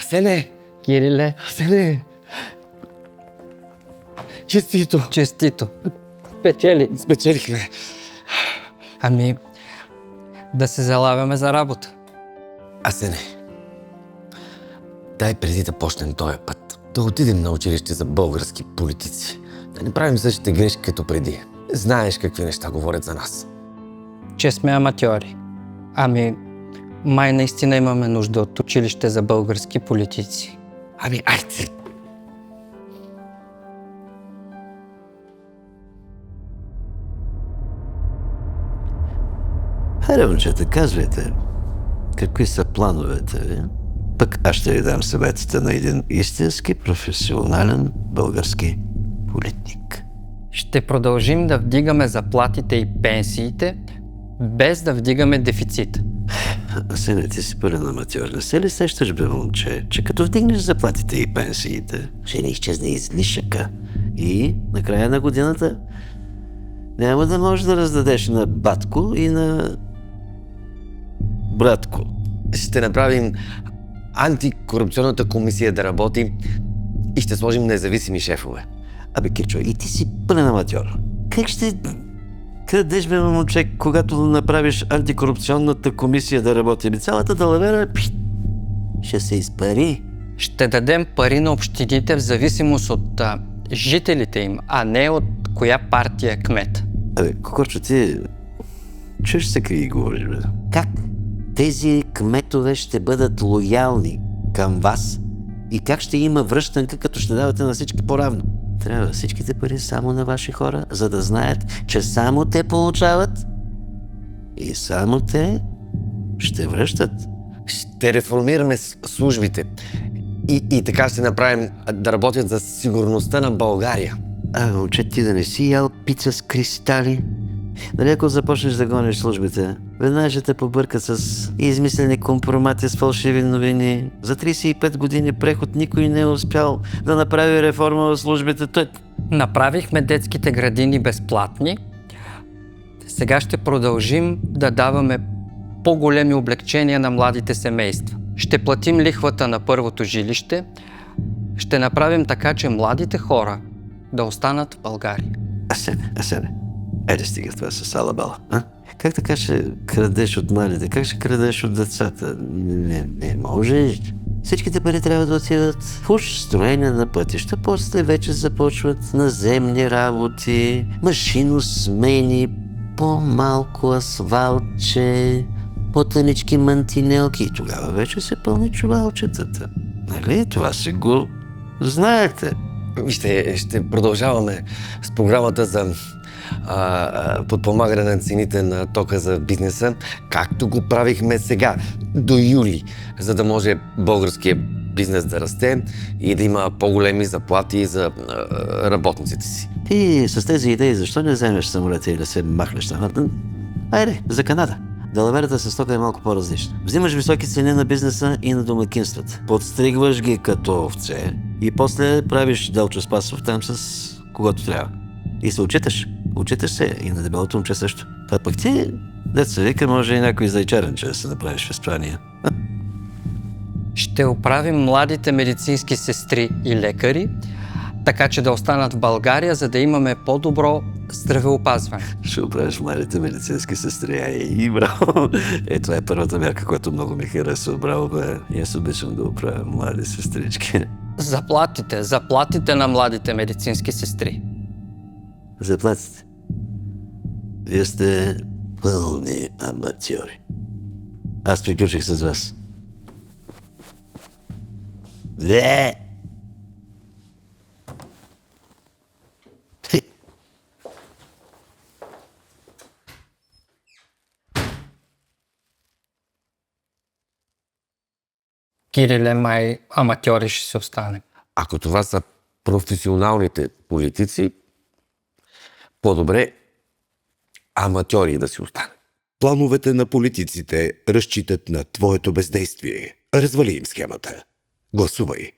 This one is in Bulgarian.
Асене! Кириле, Асене! Честито! честито. Печели. Спечелихме. Ами, да се залавяме за работа. Асене, дай преди да почнем този път, да отидем на училище за български политици. Да не правим същите грешки като преди. Знаеш какви неща говорят за нас. Че сме аматьори. Ами, май наистина имаме нужда от училище за български политици. Ами, айде! Хайде, момчета, казвайте, какви са плановете ви? Пък аз ще ви дам съветите на един истински професионален български политик. Ще продължим да вдигаме заплатите и пенсиите, без да вдигаме дефицит. Асене, ти си пълен аматьор. Не се ли сещаш, бе, момче, че като вдигнеш заплатите и пенсиите, ще не изчезне излишъка и на края на годината няма да можеш да раздадеш на батко и на братко. Ще направим антикорупционната комисия да работи и ще сложим независими шефове. Абе, Кирчо, и ти си пълен аматьор. Как ще крадеш, бе, момче, когато направиш антикорупционната комисия да работи? Ами цялата далавера ще се изпари. Ще дадем пари на общините в зависимост от жителите им, а не от коя партия е кмет. Абе, Кокорчо, ти чуеш се какви говориш, бе? Как тези кметове ще бъдат лоялни към вас и как ще има връщанка, като ще давате на всички по-равно? Трябва всичките пари само на ваши хора, за да знаят, че само те получават и само те ще връщат. Ще реформираме службите и така ще направим да работят за сигурността на България. Момче, ти да не си ял пица с кристали? Нали, ако започнеш да гониш службите, веднага ще те побъркат с измислени компромати с фалшиви новини. За 35 години преход никой не е успял да направи реформа в службите. Направихме детските градини безплатни. Сега ще продължим да даваме по-големи облекчения на младите семейства. Ще платим лихвата на първото жилище. Ще направим така, че младите хора да останат в България. Асене, айде стига това с алабала. Как така ще крадеш от младите? Как ще крадеш от децата? Не може. Всичките пари трябва да отиват в уж строение на пътища, после вече започват наземни работи, машиносмени, по-малко асфалтче, по-тънички мантинелки и тогава вече се пълни чувалчетата. Нали? Това си го знаете. Ще продължаваме с програмата за подпомагане на цените на тока за бизнеса, както го правихме сега, до юли, за да може българския бизнес да расте и да има по-големи заплати за работниците си. Ти с тези идеи защо не вземеш самолета и да се махнеш на Лондон? Айде, за Канада. Далаверата с тока е малко по-различна. Взимаш високи цени на бизнеса и на домакинствата. Подстригваш ги като овце и после правиш Делчо Спасов там с когото трябва. И се отчиташ. Отчиташ се и на дебелото момче също. А пък ти, дето се вика, може и някой зайчаренче да се направиш в Испания. Ще оправим младите медицински сестри и лекари, така че да останат в България, за да имаме по-добро здравеопазване. Ще оправиш младите медицински сестри. И браво! Това е първата мярка, която много ми харесва. Браво, бе. И аз обичам да оправя млади сестрички. Заплатите на младите медицински сестри. Заплатите. Вие сте пълни аматьори. Аз приключих с вас. Кириле, май аматьори ще се остане. Ако това са професионалните политици, по-добре аматьори да си остане. Плановете на политиците разчитат на твоето бездействие. Развали им схемата. Гласувай.